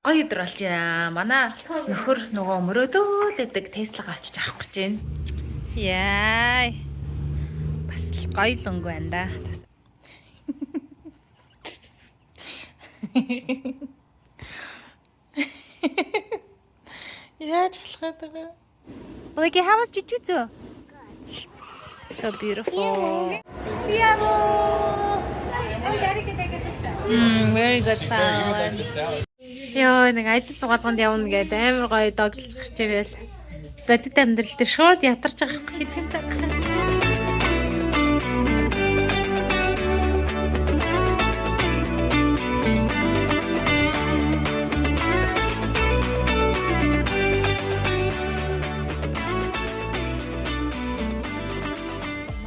Гоё өдөр болж байна. Манай нөхөр нөгөө мөрөөдөөлөдөг Теслага авчиж авах гэж байна. Яа. Бас л гоё л өнгө байна да. Яаж халахад байгаа? Like how was Jujutsu? So beautiful. Seattle. Oh, daddy can take a picture. Very good salad. Яа, нэг аялал цугаалганд явна гэдэг амар гоё догтлж гарч ирэл. Бодит амьдрал дээр шууд ятарч байгаа хэдэн цаг.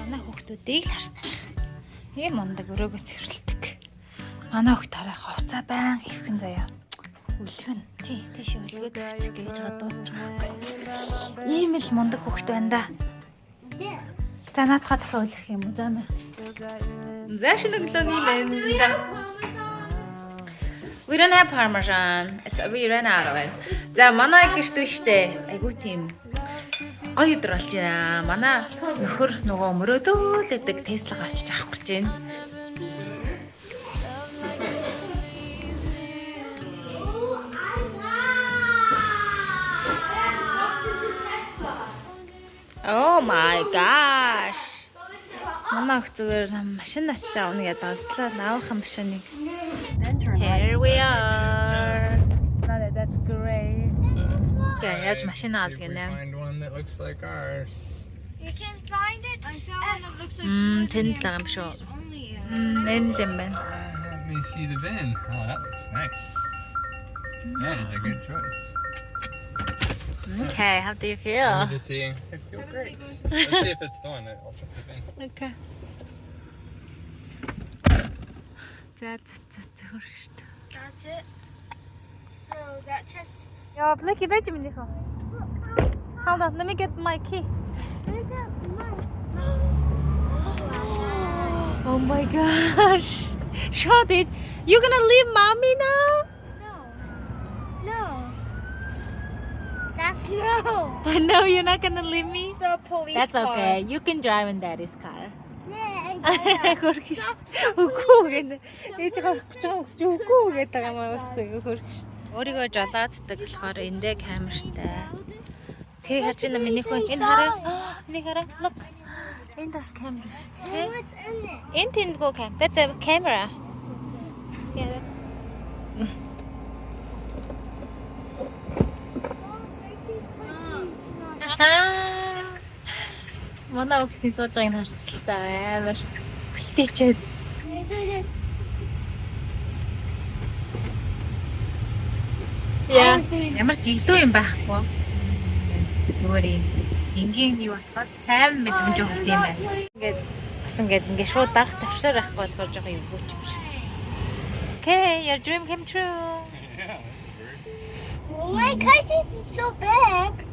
Манай хүүхдүүдийг л харчих. Ийм мондаг өрөөгөө цэвэрлдэг. Манай хүүхд тарай ховцаа байн иххэн заяа. Үлгэн. Тийш үлгээд гэж гадууцсан. Ийм л мондаг хүүхд байна да. За наадхаа дахиад үлгэх юм уу заамаа. Зашин өглөөний байна. We don't have parmesan. We ran out of it. За манай гэрт биштэй. Айгуу тийм. Гоё өдөр болж байна. Манай нөхөр нөгөө мөрөөдөөлөдөг Теслага авчиж авах гэж байна. Oh my gosh. Манай их зүгээр машин очиж аавна гэдэг дагдлаа наавах машиныг. Here we are. It's not that's great. Okay, яаж машин аалж гинэ. Find one that looks like ours. You can find it. I saw one that looks like тэнд л байгаа юм шүү. Энэ л юм байна. Let me see the bin. Oh, that looks nice. That is a good choice. Okay, how do you Let feel? me just see. I feel great. Let's see if it's the one. I'll check the bin. Okay. That's it. That's it. So that says. Yeah, Blakey, wait a minute. Hold on, let me get my key. Oh my gosh. Shut it. You're gonna leave mommy now? No. That's no. No, you're not gonna leave me? The police That's car. okay. You can drive in daddy's car. Yeah. Хөргөж. Үгүй гэнэ. Ээжгээ хүч үгүй гэдэг юм аа бас хөргөж. Өөрийгөө жолооддаг болохоор эндээ камертай. Тэг харж байна миний хүн энэ хараа. Энийг хараа. Look. Энд бас камер шүү дээ. What's in it? Энд тэндгүү кам. That's a camera. Yeah. Манай хүүхдийн сууж байгааг нь харчлаа та амар хүлтээчээд. Яа, ямар ч илүү юм байхгүй. Зүгээр юм. Энгийн юу болохоор тайван мэдрэмж өгд юм байна. Ингээд шууд дарах тавшлаар байхгүй болохоор жоохон юу гүч юм шиг. Okay, your dream came true. Yeah, this is weird. My kite is so big.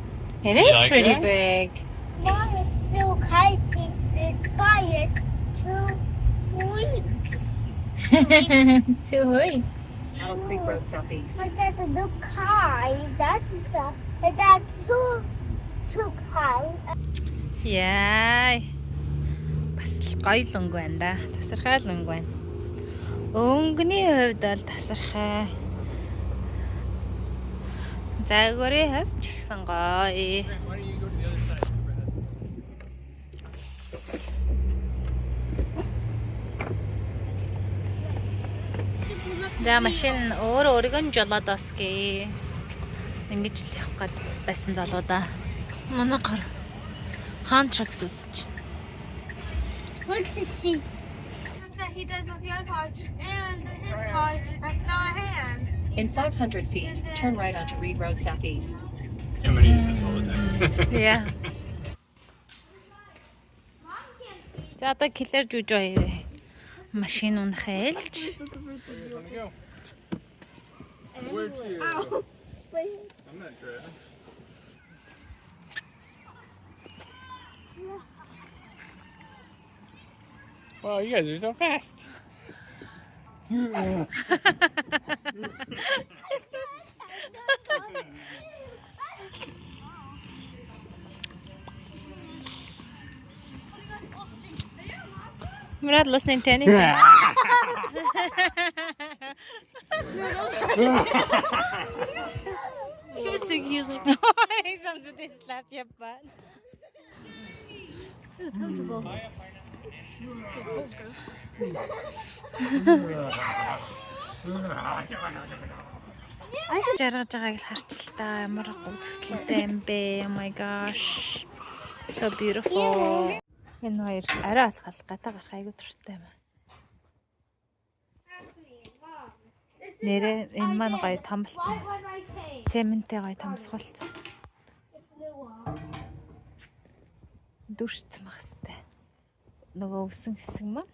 It is like pretty that? big. My little kite is expired 2 weeks. 2 weeks. Battle Creek Road Southeast. But that's a new kite. That's two kites. Яа. Бас л гоё л өнгө байна да. Тасархай л өнгө байна. Өнгөний хувьд бол тасархай. Загварын хувьд ч ихсэн гоё. Why don't you go to the other side? За машин өөрийгөө нь жолоод осгий. Ингэж л явах гээд байсан залуудаа. Манай гар хаан тракс үзчих. What is he? That he does with your car and his car has no hands. In 500 feet, turn right onto Reed Road Southeast. I'm gonna use this all the time. Yeah. За одоо киллер жужиг хоёроо машин унах ээлж. Let me go. Where'd you? I'm not driving. Wow, you guys are so fast. We're not listening to anything. He was like, something they slapped your butt. Жаргаж байгааг л харч л та ямар гүцэлтэй юм бэ. Oh my gosh. So beautiful. Энэ хоёр арай алхал гадаа гарах айгуу туртай юм. Нэрээ энэ маань гоё тамбалцсан. Цементтэй гоё тамсгалцсан. Дүрцсэн байх хэвээр. Нөгөө өвсөн хэсэг маань.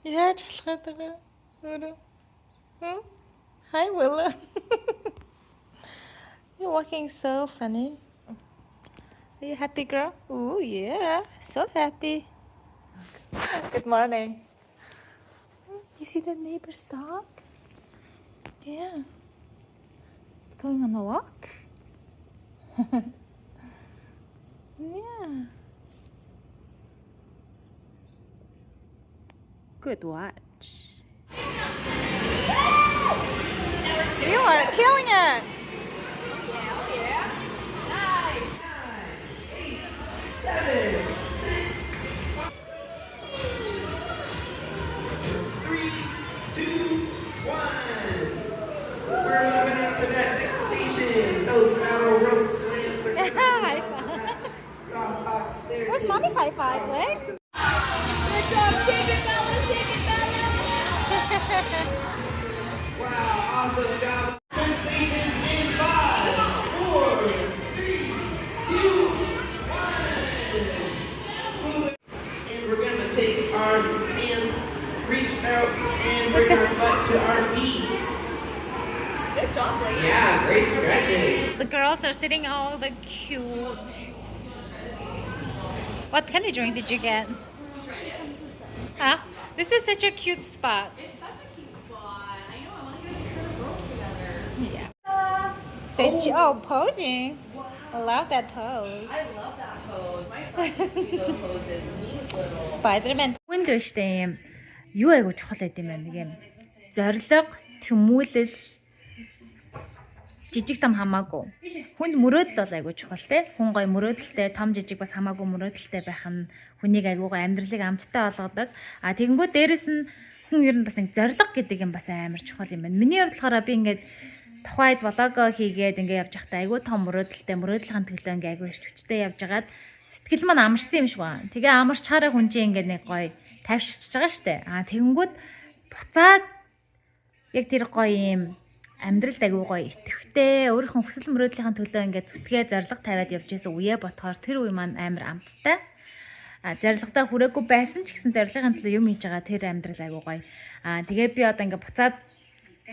Яаж алхаад байгаа? Өөрөө. Hi Willow. You're walking so funny. Are you happy, girl? Oh yeah, so happy. Good morning. You see the neighbor's dog? Yeah. Going on a walk? Yeah. Good watch. You are killing it. Where's mommy's high five, Legs? Good job, Chicken Bella, Chicken Bella! Wow, awesome job. Sensations in 5, 4, 3, 2, 1. And we're going to take our hands, reach out, and bring our butt to our feet. Good job, lady. Yeah, great stretching. The girls are sitting all the cute. What kind of drink did you get? Huh? This is such a cute spot. It's such a cute spot. I know. I want to get a picture of the girls together. Yeah. Oh, posing. I love that pose. I love that pose. My son used to do those poses when he was little. Spider-Man. Хүнд штэ юм. Юу айгу чухал байд юм байна. Нэг юм. Зориг, тэмүүлэл, жижиг там хамаагүй. Хүнд мөрөөдөл бол айгу чухал те. Хүн гоё мөрөөдөлтэй, том жижиг бас хамаагүй мөрөөдөлтэй байх нь хүнийг айгуугаа амьдралыг амттай болгодог. А тэгэнгүүт дээрэс нь хүн ер нь бас нэг зориг гэдэг юм бас амар чухал юм байна. Миний хувьд болохоор би ингээд тухайд влого хийгээд ингээд явж байхдаа айгуу том мөрөөдөлтэй, мөрөөдлийн төлөө ингээд айгуу ирч хүчтэй явж байгаад сэтгэл маань амарсан юм шиг байна. Тэгээ амарчаараа хүн чинь ингээд нэг гоё тайвширч байгаа штэ. А тэгэнгүүт буцаад яг тэр гоё юм амьдралд айгуу гоё итгэвтэй, өөрийнхөө хүсэл мөрөөдлийн төлөө ингээд зүтгээ зориг тавиад явж байсан үе ботхоор тэр үе маань амар амттай. Зорилготой хүрээгүй байсан ч гэсэн зорилгын төлөө юм хийж байгаа тэр амьдрал айгуу гоё. Тэгээ би одоо ингээд буцаад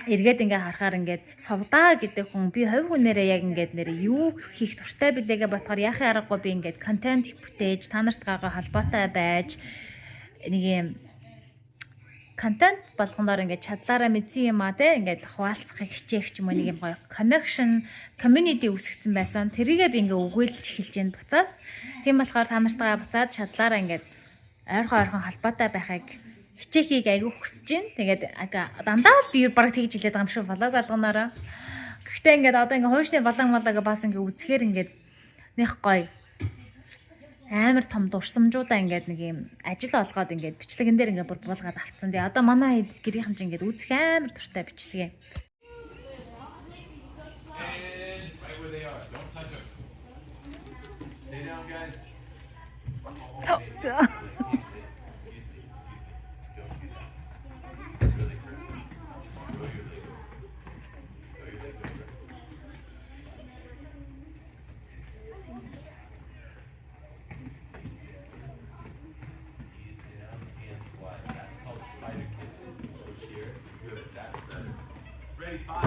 эргээд ингээ харахаар ингээд совдаа гэдэг хүн би хувь хүнээрээ яг ингээд нэр юу хийх туртай билээгээ ботхоор яхаа аргагүй би ингээд контент бүтээж та нарт гагаа холбоотой байж нэг юм контент болгоноор ингээд чадлаараа мэдсэн юм а те ингээд хуваалцахыг хичээх ч юм уу нэг юм гоё connection community үүсгэсэн байсан. Тэрийгээ би ингээд өгөөлж эхэлж байна буцаад. Тийм болохоор та нартаа буцаад чадлаараа ингээд ойрхон холбоотой байхыг хичээхийг айгүй хүсэж байна. Тэгээд дандаа л би бараг тэгж хэлээд байгаа юм шиг влог алганаараа. Гэхдээ ингээд одоо ингээд хуушны влог бас ингээд үзэхээр ингээд нэх гоё амар том дурсамжуудаа ингээд нэг юм ажил олгоод ингээд бичлэгэн дээр ингээд бүр буулгаад авцсан. Тэгээ одоо манай гэрийнхэн чинь ингээд үзэх амар дуртай бичлэгээ. Right where they are. Don't touch them. Stay down, guys. Ready? 5,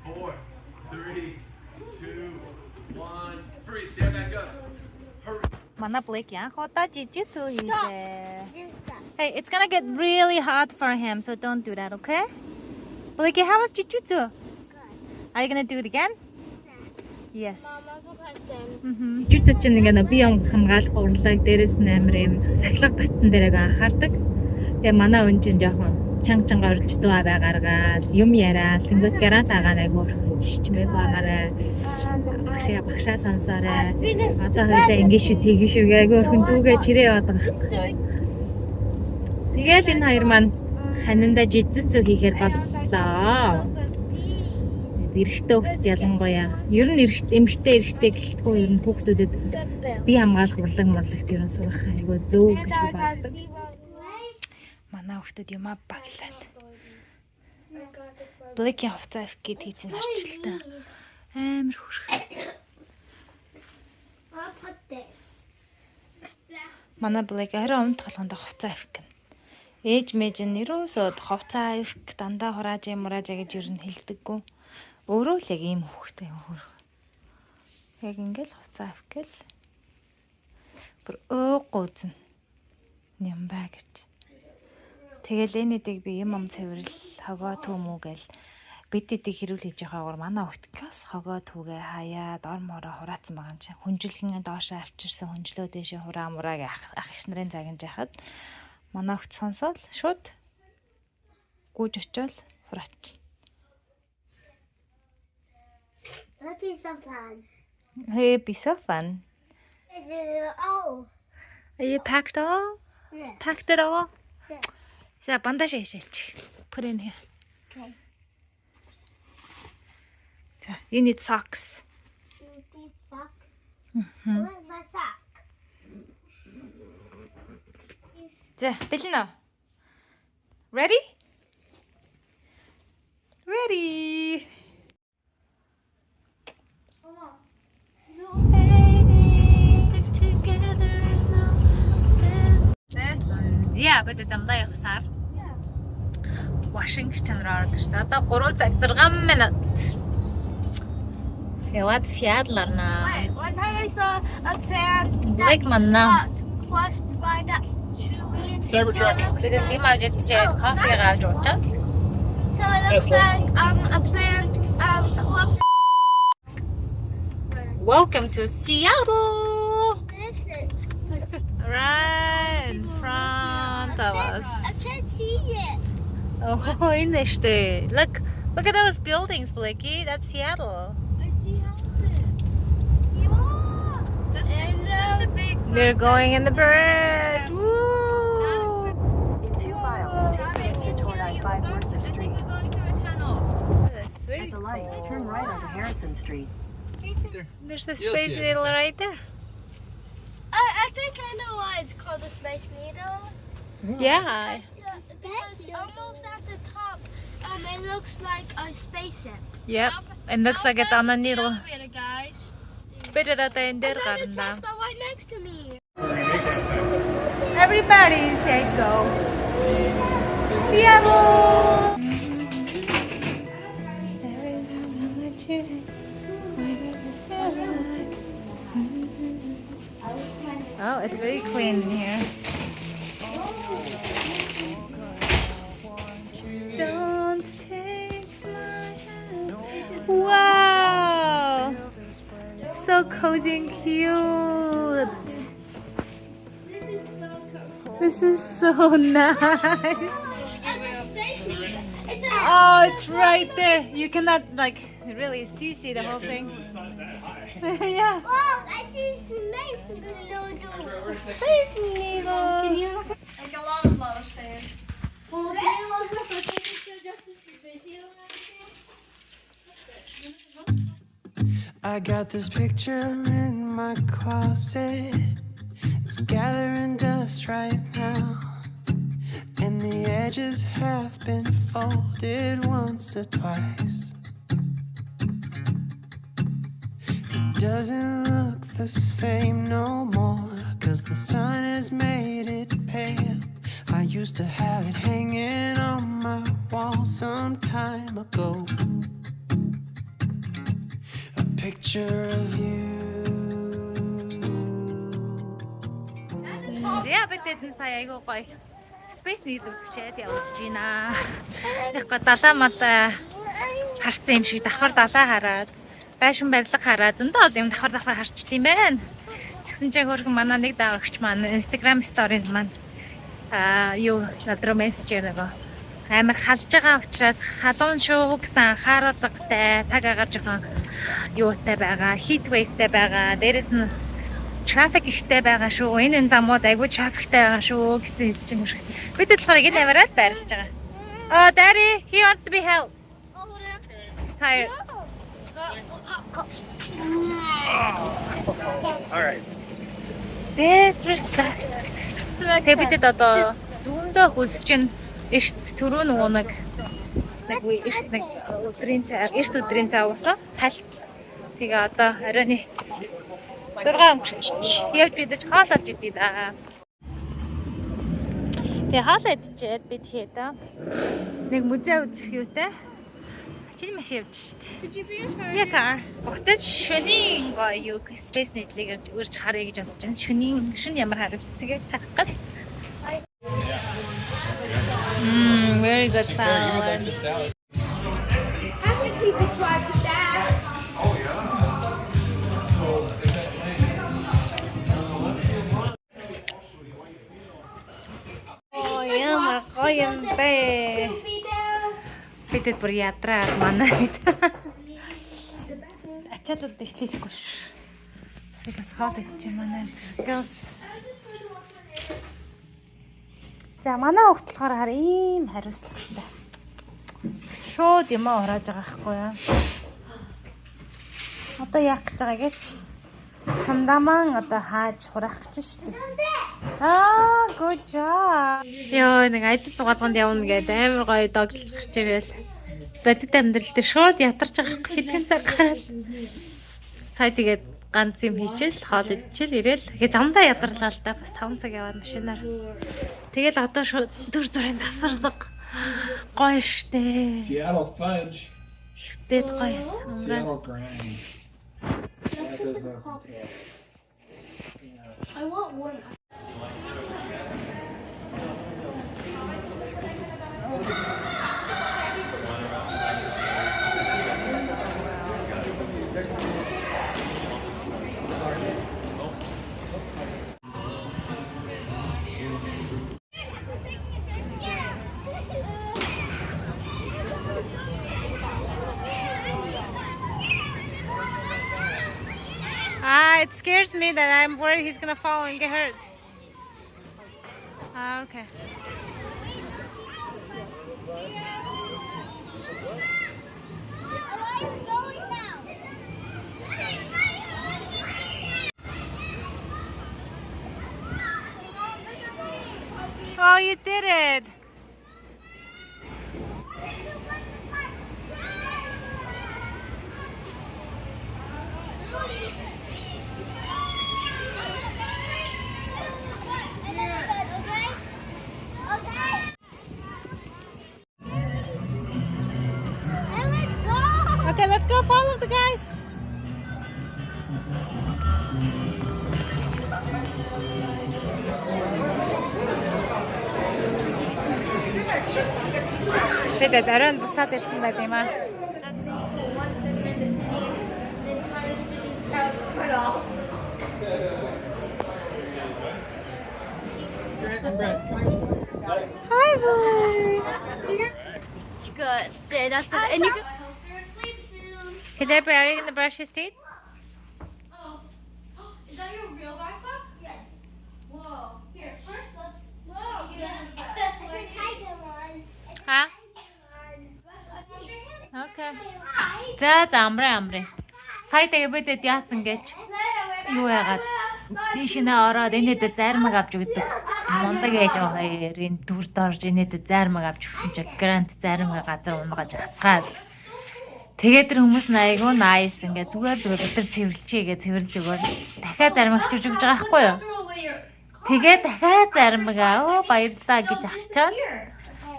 4, 3, 2, 1. Freeze. Stand back up. Hurry. Манай Blake яах удаа жижигцүү хийлээ. Hey, it's gonna get really hot for him, so don't do that, okay? Blakey, how was jujutsu? Good. Are you gonna do it again? Yes. Mama, look at them. Жижиг чинь ингээ бие хамгаалах урлаг дээрээс нь амар юм сахилга баттан дээрээ анхаардаг. Тэгээ манай өн чинь жоохон чанга орилж дуугаа гаргаад юм яриад тэнгууд гарант агаа айгуур чичмээ байгаарай. Багшаа сонсоорой. Одоо хоёлаа ингээ шүү тгий шүү айгуур хүн дүүгээ чирээ яваад байгаа. Тэгэл энэ хоёр маань ханиндаа жижигцүү хийхээр боллоо. Эрэгтэй хүүхэд ялангуяа. Ер нь эмэгтэй гэлтгүй ер нь хүүхдүүдэд бие хамгаалах урлагт ер нь сурах айгуу зөв гэж би боддог. Манай хүүхдүүд юмаа баглаад. Блэкийн хувцас авах гээд хийцэн харчлаа. Амар хөрх. Манай блэк арай өмнө толгонд хувцас авах гэн. Ээж мэж нь ерөөсөө хувцас авах дандаа хурааж гэж ер нь хэлдэггүй. Өөрөө л яг ийм хүүхтэй хөрх. Яг ингээл хувцас авах гэл. Бүр гуйзна. Юм ба гэж. Тэгэл энэдэг би юм цэвэрл хогоо төмүү гэл бид эдийг хэрүүл хийж байгаагаар манай өгтгээс хогоо түүгээ хаяад ор мороо хураацсан байгаа юм чинь. Хүнжилгэн доошоо авчирсан хүнжлөө дэшээ хураа мурааг ах иш нарын загинж яхад манай өгт сонсоод шууд гүйж очиод хураач. Happy so fun. Hey, be so fun. Is it all? Are you packed all? Yeah. Packed it all? Yeah. Yeah, bandage shit. Put in here. Okay. You need socks. Sock. Mhm. Where's my sock? 자, 벨리나. Ready? Ready. Yeah, but it's amlay явсаар. Washington руу орсон. Одоо 3 цаг 6 минут. Яваад Seattle орно. Wait, one time I saw a fan Like manna. crushed by that tree. Cybertruck. Тэгээд тийм авч кофе гарч уучаад. So it looks like a plant club. Welcome to Seattle. This is. Right in front of us. I can't see it. Oh, in there. Look at those buildings, Blakey. That's Seattle. I see houses. Yeah. And there's the big. We're going in the bridge. Woo! In 2 miles, take exit toward I-5 Mercer I think Street. we're going through a tunnel. That's very At the light, cool. turn right onto Harrison Street. There's a You'll Space see it Needle inside. right there. I think I know why it's called a Space Needle. Yeah. Because almost at the top, it looks like a spaceship. Yep. It looks like it's on a needle. Elevator, guys. Bit it at the end there, And then the Garanda. Tesla right next to me. Everybody say go. Seattle. Oh, it's very clean in here. Don't take my hand. Wow! So cozy and cute. This is so nice. And the Space Needle. It's a Oh, it's right there. You cannot really see the whole thing. Yeah. Oh, I see Space Needle. Space Needle. Like a lot of stairs. Well, can you look up a picture just as the Space Needle and everything? I got this picture in my closet. It's gathering dust right now, and the edges have been folded once or twice. It doesn't look the same no more, 'cause the sun has made it pale. I used to have it hanging on my wall some time ago. A picture of you. Yeah, but didn't say I go by Space Needle chat явуулж байна. Яг го далаа малаа харцсан юм шиг давхар далаа хараад байшин барилга хараа зөндөө юм давхар харчт юм байна. Тэгсэн чинь хөргөн манай нэг даагч маань Instagram story-нд маань юу надруу мессеж нөгөө амар халж байгаа учраас халуун шүү гэсэн анхааруулгатай цаг агаар жоохон юутай байгаа, heat wave-тэй байгаа. Дээрээс нь traffic ихтэй байгаа шүү. Энэ замууд айгүй trafficтэй байгаа шүү гэсэн хэлж байгаа юм шиг. Бид болохоор ингэ амараад байрлаж байгаа. Oh, Daddy, he wants to be held. He's tired. All right. Disrespect. Тэг бидэд одоо зүүндөө хөлс чинь эрт түрүү нөгөө нэг өдрийн цай уусан талт. Тэгээ одоо оройны 6 явж бидэж хаалж идэв да. Тэгээ хаалаа идчихэд би тэгээд нэг музей үзэх юутай. Ачаал маш явж шít. Did you bring your phone? Яка. Буцаж шөнийн гоё юу space needle гэж үрж харъя гэж бодож байна. Шөнийн ямар харивч тэгээд тарах гээд. Very good salad. How many people tried to that? Oh, ямар гоё юм бэ. Бидэд бүр ядраа манай. Ачаалууд ихлэхгүй ш. Сэгас хаалт чи манай. Girls. За манай хөлт болохоор хар ийм хариуцлагатай. Шууд юм ороож байгаа байхгүй юу? Одоо яах гэж байгаа гэж чамдаман одоо хааж хураах гэж штэ. Good job. Йоо нэг аялал зугаалганд явна гэдэг амар гоё догтлж гарч ирэл. Бодит амьдрал дээр шууд ятарч байгаа хэдхэн цаг гараад. Сая тэгээд ганц юм хийчихэл хоол идчихэл ирээл. Тэгээ замдаа ядарлаа л да бас 5 цаг яваад машинаар. Тэгэл одоо шууд 4 зургийн завсарлага гоё штэ. Seattle fudge. Тэт гоё. Seattle grand. I want one. It scares me that I'm worried he's gonna fall and get hurt. Okay. Oh, you did it! Okay, let's go follow the guys. Шийдээд оройн буцаад ирсэн байт юм аа. Hi, boy. Good. Stay. That's better. And you can. Are you gonna brush his teeth? Oh, is that your real backpack? Yes. Whoa. Here, first let's. Whoa. You Huh? Okay. За амраа. Сая тэгээ бидэд яасан гэж юу яагаад тийшнээ ороод энэдэ зармаг авч өгдөг. Мундаг ээж хоёрын дүрд орж энэдэ зармаг авч өгсөн чинь грант зармаг газар унгаж хасгаад. Тэгээд тэр хүмүүс айгүй nice ингээ зүгээр бид нар цэвэрлчихье гэж цэвэрлж өгөөл. Дахиад зармаг авч өгж байгаа байхгүй юу? Тэгээд дахиад зармаг баярлаа гэж авчаад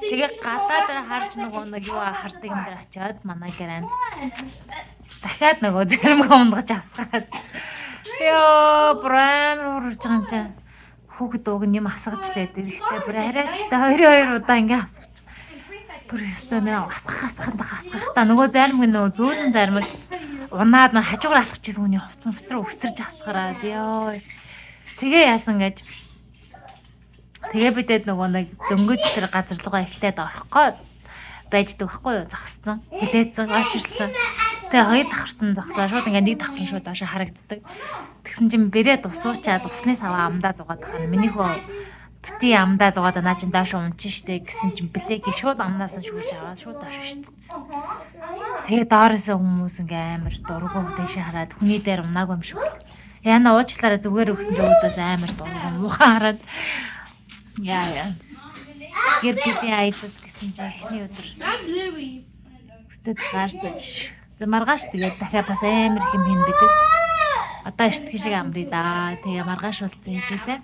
тэгээ гадаа дээр харж нэг юу хардаг юм дээр очиод манай грант дахиад нөгөө зармаг унгаж хасгаад. Йоо, брэм урж байгаа юм чинь. Хүүхэд уг нь юм асгаж лээ. Тэгэхдээ бүр арайч та 2 удаа ингээ асгаж. Бүр өстөө нэ асгахтаа нөгөө зармаг нөгөө зөөлөн зармаг унаад хажуугаар алхаж ирсэн хүний хувцраа өсөрж асгараад ёо. Тэгээ яасан гэж. Тэгээ бидэд нөгөө нэг дөнгөж тэр газар руугаа эхлээд орохгүй байждаг байхгүй юу? Зогссон. Хилээцэн очирсан. Тэгээ хоёр давхарт нь зогсоо шууд ингээ нэг давхар шууд доошо харагддаг. Тэгсэн чинь бэрээ дусуучаад усны саваа амдаа зугаад байгаа. Миний хөө бити амдаа зугаад наа чин доошо унчин штэ гэсэн чинь блэки шууд амнаас нь шүүж аваад шууд доошо шидсэн. Тэгээ доороосоо хүмүүс ингээ амар дургуй дэше хараад хүний дээр унаагүй юм шиг. Яна уучлаарай зүгээр өгсөн ч өөдөөс амар дургуй муухай хараад яа. Гэр бүлийн аялал гэсэн чинь эхний өдөр. Өстэй таарч. За маргааш тэгээд дахиад бас амар хэм хин бидэг. Одоо эртхэн шиг амрий да. Тэгээ маргааш болсон хэвлээ.